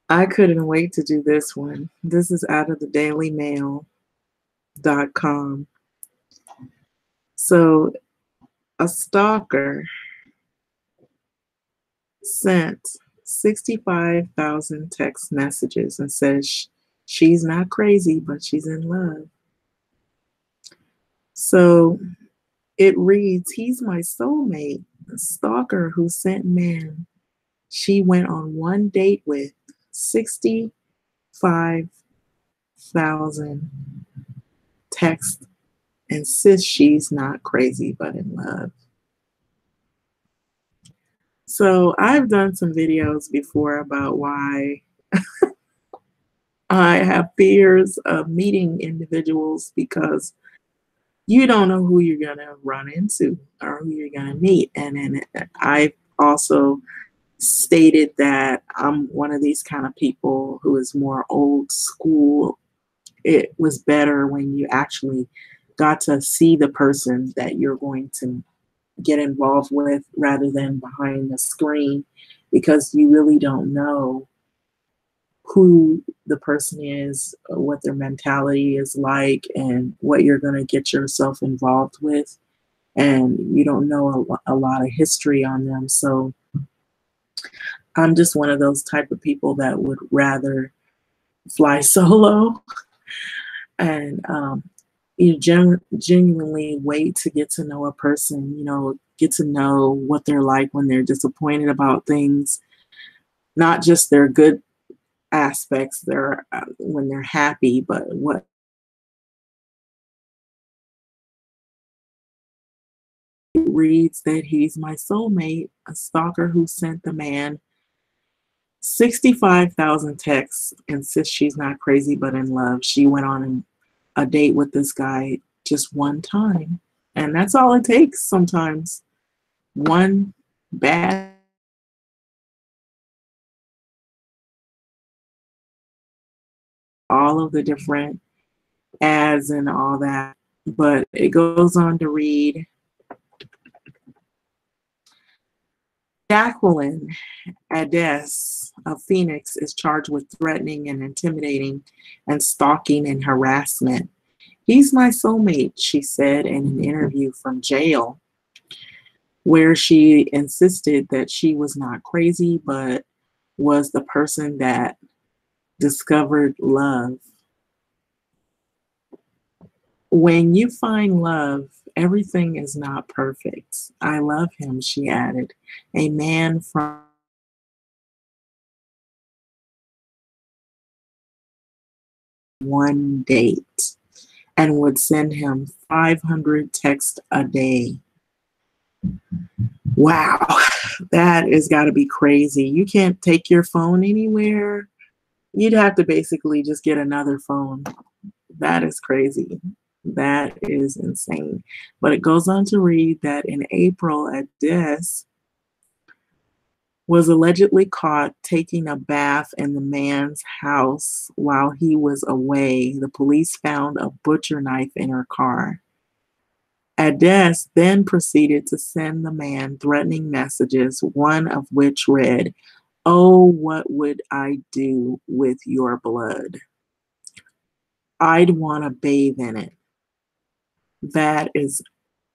I couldn't wait to do this one. This is out of the dailymail.com. So, a stalker sent 65,000 text messages and says she's not crazy, but she's in love. So it reads, he's my soulmate, a stalker who sent man she went on one date with 65,000 texts, insists she's not crazy but in love. So I've done some videos before about why I have fears of meeting individuals because you don't know who you're going to run into or who you're going to meet. And then I've also stated that I'm one of these kind of people who is more old school. It was better when you actually got to see the person that you're going to get involved with rather than behind the screen, because you really don't know who the person is, what their mentality is like, and what you're going to get yourself involved with. And you don't know a lot of history on them. So I'm just one of those type of people that would rather fly solo and you genuinely wait to get to know a person, get to know what they're like when they're disappointed about things, not just their good aspects, their when they're happy, but what it reads that he's my soulmate, a stalker who sent the man 65,000 texts, insists she's not crazy but in love. She went on a date with this guy just one time. And that's all it takes sometimes. One bad, all of the different ads and all that. But it goes on to read, Jacqueline Ades of Phoenix is charged with threatening and intimidating and stalking and harassment. He's my soulmate, she said in an interview from jail, where she insisted that she was not crazy, but was the person that discovered love. When you find love, everything is not perfect. I love him, she added. A man from one date and would send him 500 texts a day. Wow, that has got to be crazy. You can't take your phone anywhere. You'd have to basically just get another phone. That is crazy. That is insane. But it goes on to read that in April, Ades was allegedly caught taking a bath in the man's house while he was away. The police found a butcher knife in her car. Ades then proceeded to send the man threatening messages, one of which read, "Oh, what would I do with your blood? I'd want to bathe in it." That is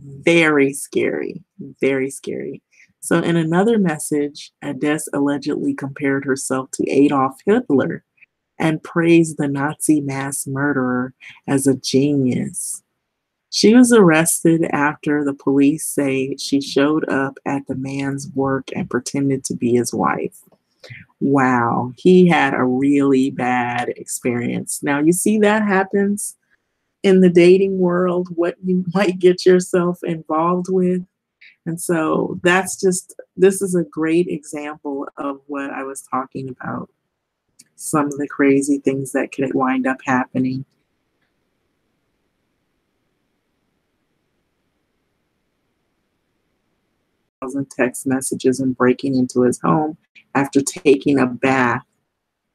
very scary, very scary. So, in another message, Ades allegedly compared herself to Adolf Hitler and praised the Nazi mass murderer as a genius. She was arrested after the police say she showed up at the man's work and pretended to be his wife. Wow, he had a really bad experience. Now, you see, that happens in the dating world, what you might get yourself involved with. And so this is a great example of what I was talking about. Some of the crazy things that could wind up happening. Text messages and breaking into his home after taking a bath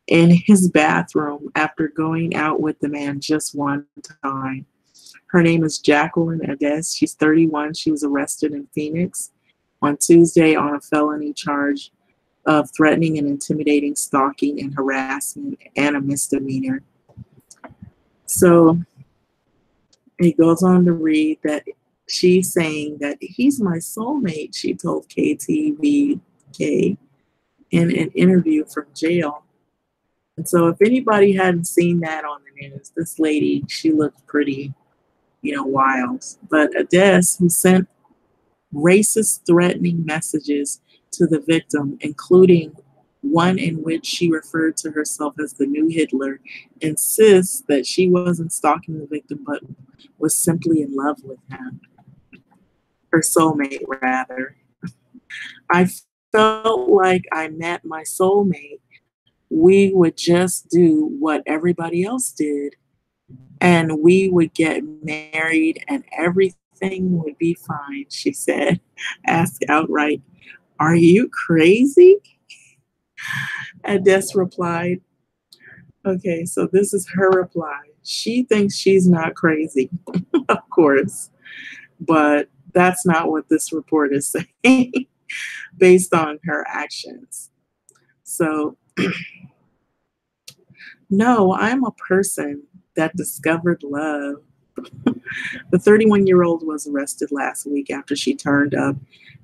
in his bathroom after going out with the man just one time. Her name is Jacqueline Ades. She's 31. She was arrested in Phoenix on Tuesday on a felony charge of threatening and intimidating, stalking and harassment, and a misdemeanor. So it goes on to read that she's saying that he's my soulmate, she told KTVK in an interview from jail. And so if anybody hadn't seen that on the news, this lady, she looked pretty, wild. But Adès, who sent racist threatening messages to the victim, including one in which she referred to herself as the new Hitler, insists that she wasn't stalking the victim but was simply in love with him, her soulmate, rather. I felt like I met my soulmate. We would just do what everybody else did, and we would get married, and everything would be fine, she said. Asked outright, "Are you crazy?" Adès replied, okay, so this is her reply. She thinks she's not crazy, of course, but that's not what this report is saying based on her actions. So, no, I'm a person that discovered love. The 31-year-old was arrested last week after she turned up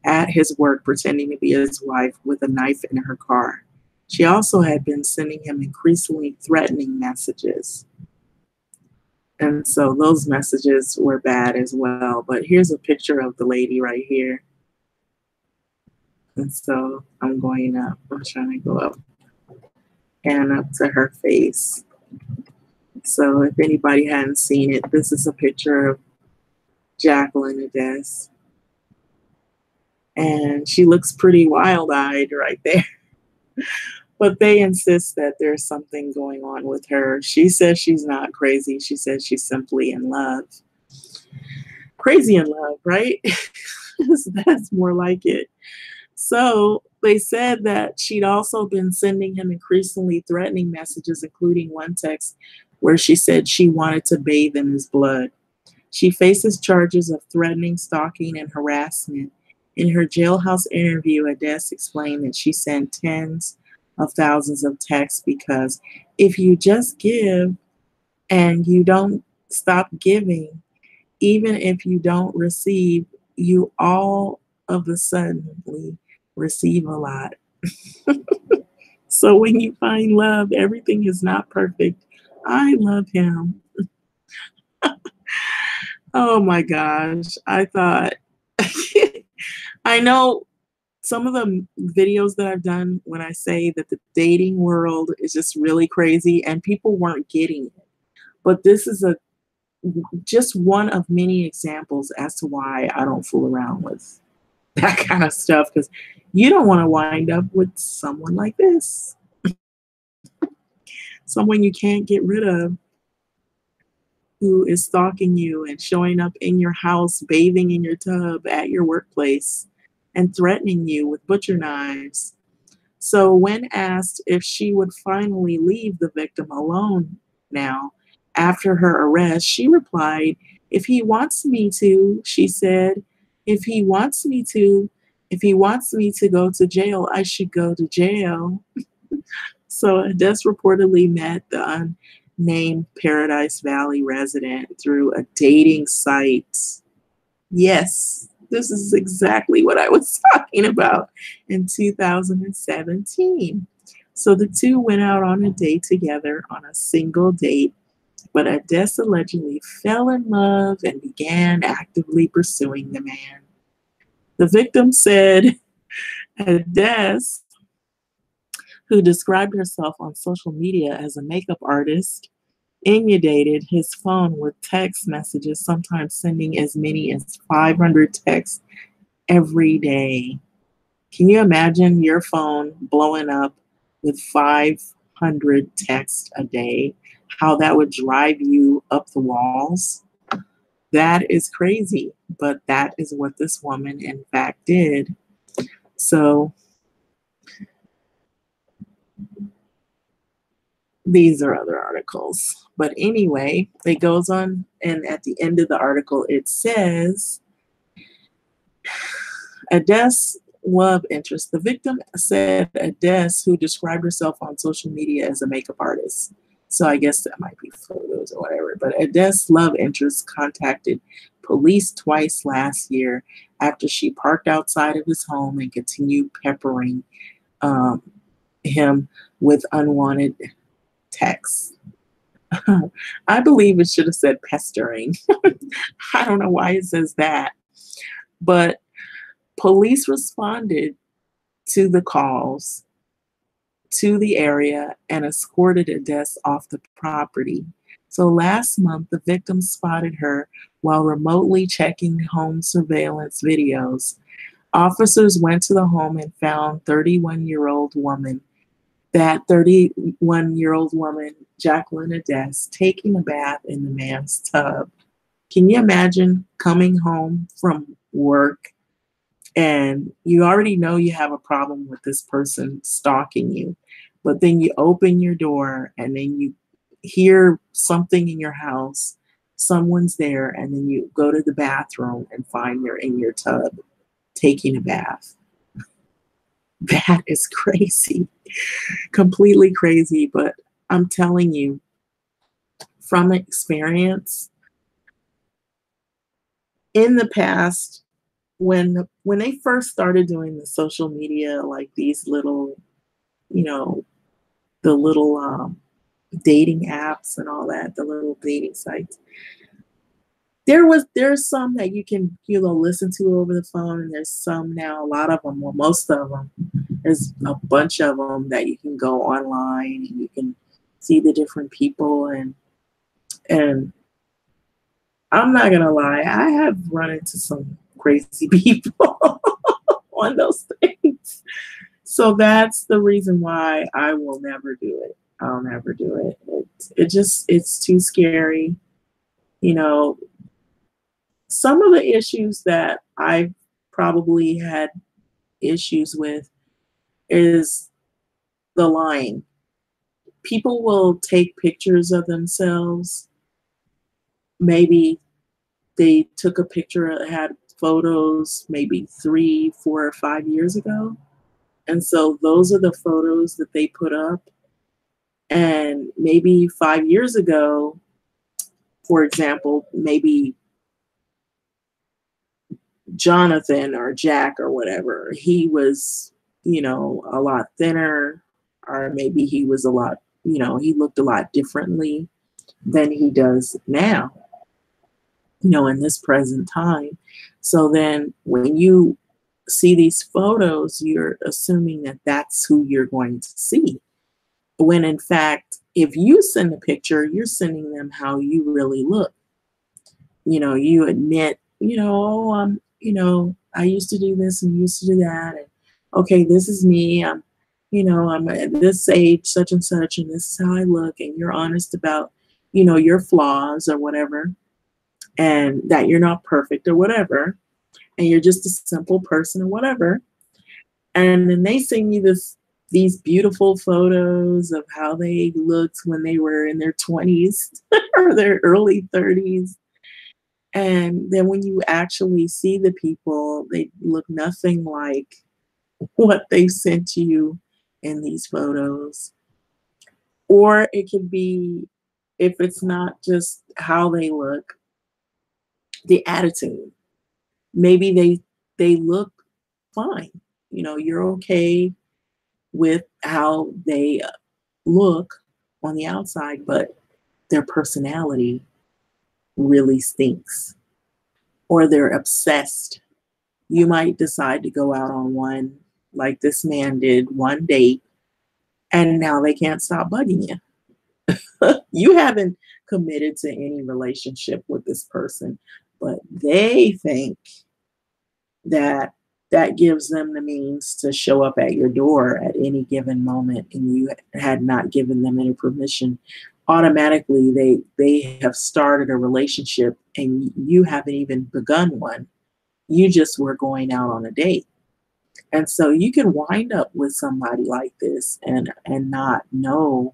at his work pretending to be his wife with a knife in her car. She also had been sending him increasingly threatening messages. And so those messages were bad as well. But here's a picture of the lady right here. And so I'm going up. I'm trying to go up and up to her face. So if anybody hadn't seen it, this is a picture of Jacqueline Adès. And she looks pretty wild-eyed right there. But they insist that there's something going on with her. She says she's not crazy. She says she's simply in love. Crazy in love, right? That's more like it. So they said that she'd also been sending him increasingly threatening messages, including one text where she said she wanted to bathe in his blood. She faces charges of threatening, stalking, and harassment. In her jailhouse interview, Adès explained that she sent tens of thousands of texts because if you just give and you don't stop giving, even if you don't receive, you all of a sudden receive a lot. So when you find love, everything is not perfect. I love him. Oh my gosh. I thought, I know some of the videos that I've done when I say that the dating world is just really crazy and people weren't getting it. But this is just one of many examples as to why I don't fool around with that kind of stuff, because you don't want to wind up with someone like this. Someone you can't get rid of, who is stalking you and showing up in your house, bathing in your tub at your workplace, and threatening you with butcher knives. So when asked if she would finally leave the victim alone now after her arrest, she replied, "If he wants me to," she said, "if he wants me to, if he wants me to go to jail, I should go to jail." So Adès reportedly met the unnamed Paradise Valley resident through a dating site. Yes, this is exactly what I was talking about in 2017. So the two went out on a date together on a single date, but Adès allegedly fell in love and began actively pursuing the man. The victim said Adès, who described herself on social media as a makeup artist, inundated his phone with text messages, sometimes sending as many as 500 texts every day. Can you imagine your phone blowing up with 500 texts a day? How that would drive you up the walls? That is crazy, but that is what this woman, in fact, did. So these are other articles. But anyway, it goes on, and at the end of the article, it says, Adès love interest. The victim said Adesse, who described herself on social media as a makeup artist. So I guess that might be photos or whatever. But Adesse' love interest contacted police twice last year after she parked outside of his home and continued peppering um, him with unwanted texts. I believe it should have said pestering. I don't know why it says that. But police responded to the calls to the area and escorted Adesse off the property. So last month, the victim spotted her while remotely checking home surveillance videos. Officers went to the home and found 31-year-old woman, that 31-year-old woman, Jacqueline Adesse, taking a bath in the man's tub. Can you imagine coming home from work and you already know you have a problem with this person stalking you, but then you open your door and then you hear something in your house, someone's there, and then you go to the bathroom and find you're in your tub taking a bath. That is crazy, completely crazy. But I'm telling you from experience, in the past, when they first started doing the social media, like these little, you know, the little dating apps and all that, the little dating sites, there's some that you can, listen to over the phone, and there's some now, a lot of them, well, most of them, there's a bunch of them that you can go online and you can see the different people, and I'm not gonna lie, I have run into some crazy people on those things. So that's the reason why I will never do it. I'll never do it. It's too scary. You know, some of the issues that I've probably had issues with is the lying. People will take pictures of themselves. Maybe they took a picture, had photos maybe 3, 4, or 5 years ago. And so those are the photos that they put up. And maybe 5 years ago, for example, maybe Jonathan or Jack or whatever, he was, a lot thinner, or maybe he was a lot, he looked a lot differently than he does now, in this present time. So then when you see these photos, you're assuming that that's who you're going to see. When in fact, if you send a picture, you're sending them how you really look. You admit, oh, I used to do this and used to do that. And okay, this is me. I'm at this age, such and such, and this is how I look. And you're honest about, your flaws or whatever, and that you're not perfect or whatever. And you're just a simple person or whatever. And then they send you these beautiful photos of how they looked when they were in their 20s or their early 30s. And then when you actually see the people, they look nothing like what they sent you in these photos. Or it could be, if it's not just how they look, the attitude. Maybe they look fine. You're okay with how they look on the outside, but their personality really stinks, or they're obsessed. You might decide to go out on one, like this man did, one date, and now they can't stop bugging you. You haven't committed to any relationship with this person, but they think that that gives them the means to show up at your door at any given moment, and you had not given them any permission. Automatically they have started a relationship and you haven't even begun one. You just were going out on a date. And so you can wind up with somebody like this and not know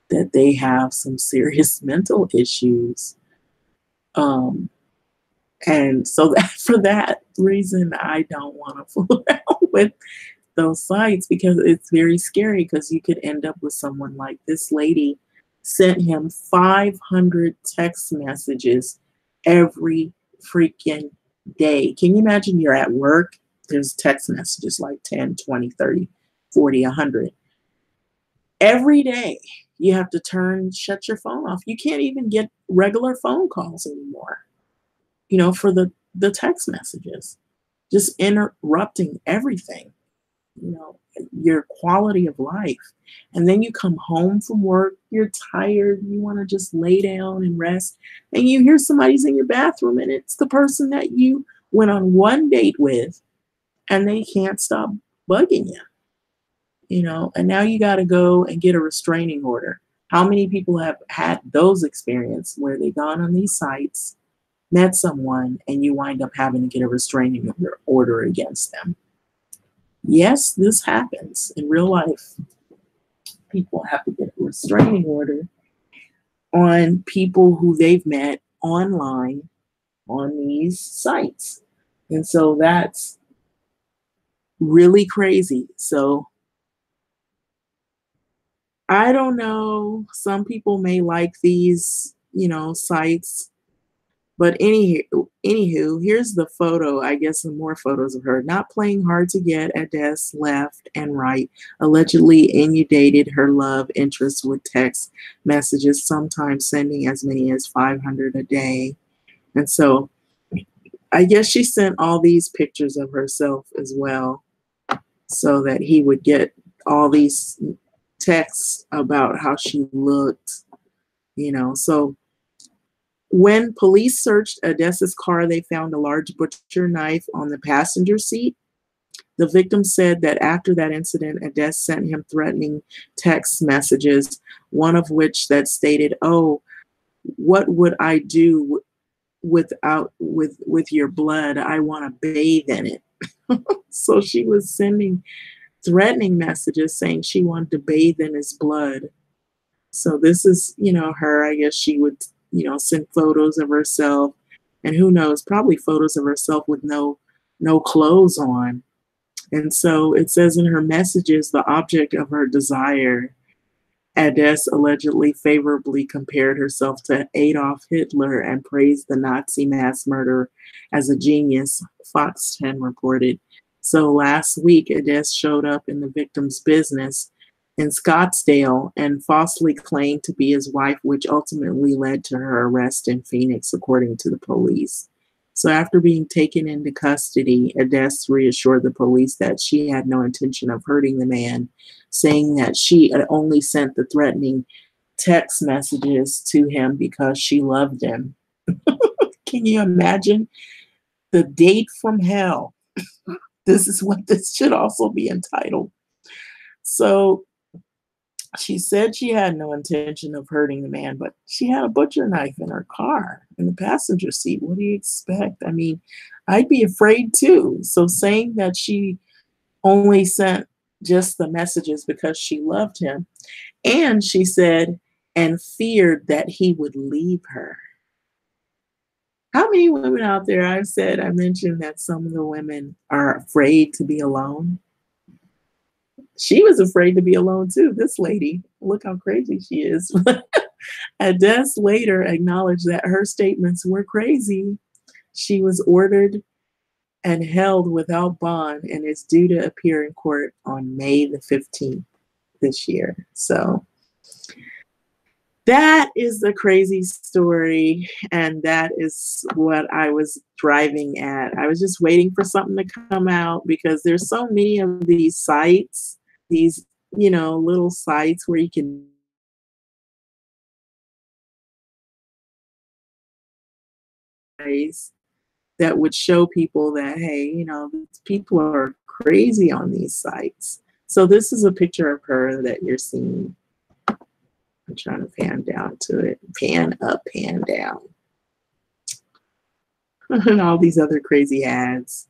that they have some serious mental issues. And so that for that reason, I don't want to fool around with those sites because it's very scary because you could end up with someone like this lady sent him 500 text messages every freaking day. Can you imagine you're at work? There's text messages like 10, 20, 30, 40, 100. Every day you have to shut your phone off. You can't even get regular phone calls anymore, for the text messages, just interrupting everything, you know, your quality of life. And then you come home from work, you're tired, you want to just lay down and rest, and you hear somebody's in your bathroom, and it's the person that you went on one date with, and they can't stop bugging you, and now you got to go and get a restraining order. How many people have had those experiences where they've gone on these sites, met someone, and you wind up having to get a restraining order against them? Yes, this happens in real life. People have to get a restraining order on people who they've met online on these sites. And so that's really crazy. So I don't know. Some people may like these, sites. But anywho, here's the photo, I guess some more photos of her. Not playing hard to get, Adès left and right, allegedly inundated her love interest with text messages, sometimes sending as many as 500 a day. And so I guess she sent all these pictures of herself as well so that he would get all these texts about how she looked. So when police searched Adès's car, they found a large butcher knife on the passenger seat. The victim said that after that incident, Adès sent him threatening text messages, one of which that stated, "Oh, what would I do with your blood? I want to bathe in it." So she was sending threatening messages saying she wanted to bathe in his blood. So this is, her, I guess she would, send photos of herself, and who knows, probably photos of herself with no clothes on. And so it says in her messages, the object of her desire, Adès allegedly favorably compared herself to Adolf Hitler and praised the Nazi mass murderer as a genius, Fox 10 reported. So last week, Adès showed up in the victim's business in Scottsdale and falsely claimed to be his wife, which ultimately led to her arrest in Phoenix, according to the police. So after being taken into custody, Adès reassured the police that she had no intention of hurting the man, saying that she had only sent the threatening text messages to him because she loved him. Can you imagine? The date from hell. This is what this should also be entitled. So she said she had no intention of hurting the man, but she had a butcher knife in her car in the passenger seat. What do you expect? I mean, I'd be afraid too. So saying that she only sent just the messages because she loved him, and she said, and feared that he would leave her. How many women out there, I mentioned that some of the women are afraid to be alone. She was afraid to be alone too, this lady. Look how crazy she is. Adès later acknowledged that her statements were crazy. She was ordered and held without bond and is due to appear in court on May the 15th this year. So that is the crazy story, and that is what I was driving at. I was just waiting for something to come out because there's so many of these sites, these, little sites where you can that would show people that, hey, people are crazy on these sites. So this is a picture of her that you're seeing. I'm trying to pan down to it. Pan up, pan down. And all these other crazy ads.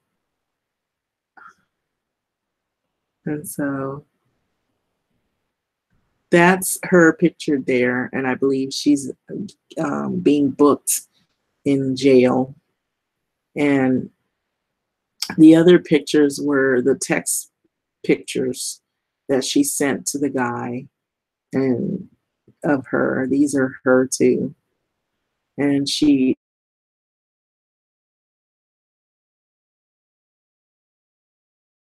And so that's her picture there. And I believe she's being booked in jail. And The other pictures were the text pictures that she sent to the guy and of her. These are her too. And she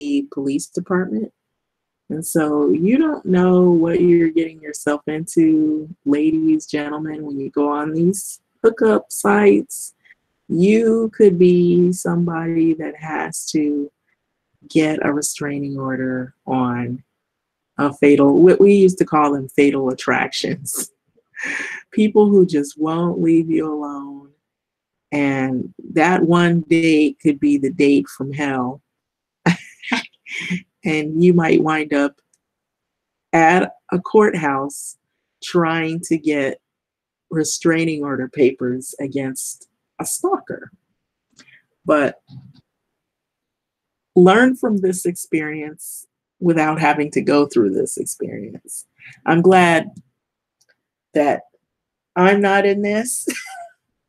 the police department. And so you don't know what you're getting yourself into, ladies, gentlemen, when you go on these hookup sites. You could be somebody that has to get a restraining order on a fatal, what we used to call them fatal attractions. People who just won't leave you alone. And that one date could be the date from hell. And you might wind up at a courthouse trying to get restraining order papers against a stalker. But learn from this experience without having to go through this experience. I'm glad that I'm not in this.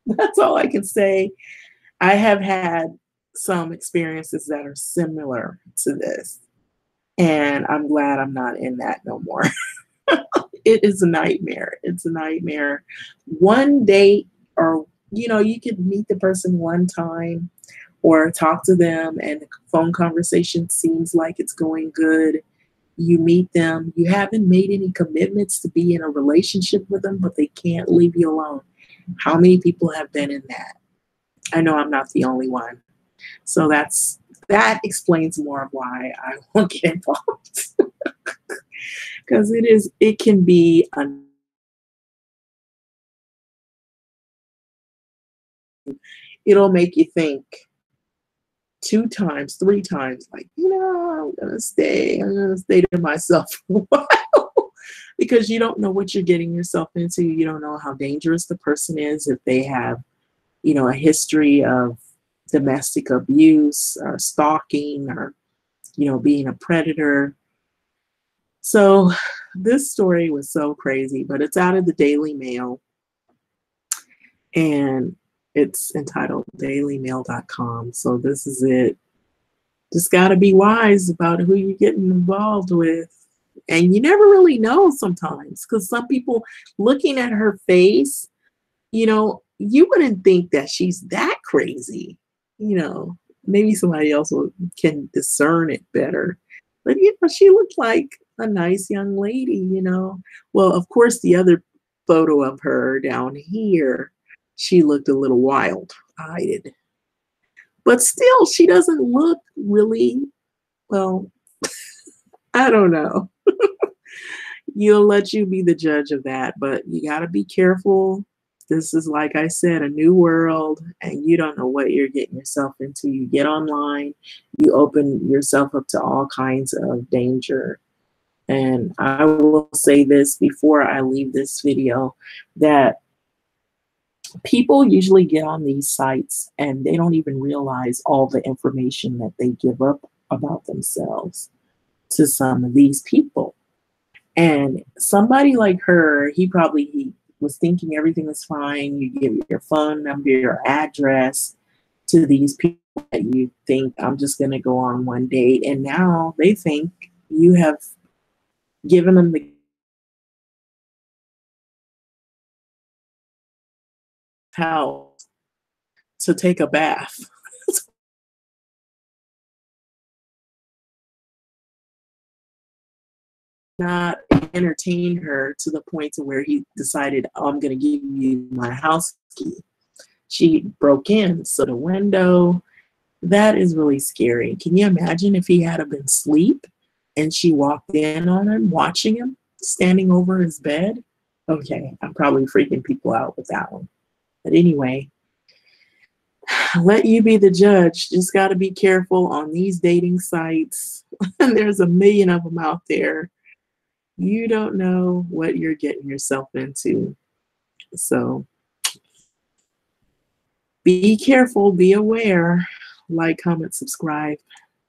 That's all I can say. I have had some experiences that are similar to this, and I'm glad I'm not in that no more. It is a nightmare. It's a nightmare. One date, or you could meet the person one time or talk to them, and the phone conversation seems like it's going good. You meet them, you haven't made any commitments to be in a relationship with them, but they can't leave you alone. How many people have been in that? I know I'm not the only one. So that explains more of why I won't get involved. Because it can be it'll make you think two times, three times, like, I'm gonna stay to myself for a while. Because you don't know what you're getting yourself into. You don't know how dangerous the person is, if they have, a history of domestic abuse or stalking, or, being a predator. So this story was so crazy, but it's out of the Daily Mail, and it's entitled dailymail.com. So this is it. Just got to be wise about who you're getting involved with. And you never really know sometimes, because some people, looking at her face, you wouldn't think that she's that crazy. Maybe somebody else can discern it better. But, she looked like a nice young lady. Well, of course, the other photo of her down here, she looked a little wild-eyed. But still, she doesn't look really, well, I don't know. You'll let you be the judge of that, but you got to be careful. This is, like I said, a new world, and you don't know what you're getting yourself into. You get online, you open yourself up to all kinds of danger. And I will say this before I leave this video, that people usually get on these sites and they don't even realize all the information that they give up about themselves to some of these people. And somebody like her, he was thinking everything was fine. You give your phone number, your address to these people that you think, I'm just going to go on one date. And now they think you have given them the house to take a bath. Not entertain her to the point to where he decided, oh, I'm going to give you my house key. She broke in, so the window. That is really scary. Can you imagine if he had been asleep and she walked in on him, watching him, standing over his bed? Okay, I'm probably freaking people out with that one. But anyway, let you be the judge. Just got to be careful on these dating sites. There's a million of them out there. You don't know what you're getting yourself into. So be careful, be aware. Like, comment, subscribe.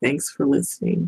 Thanks for listening.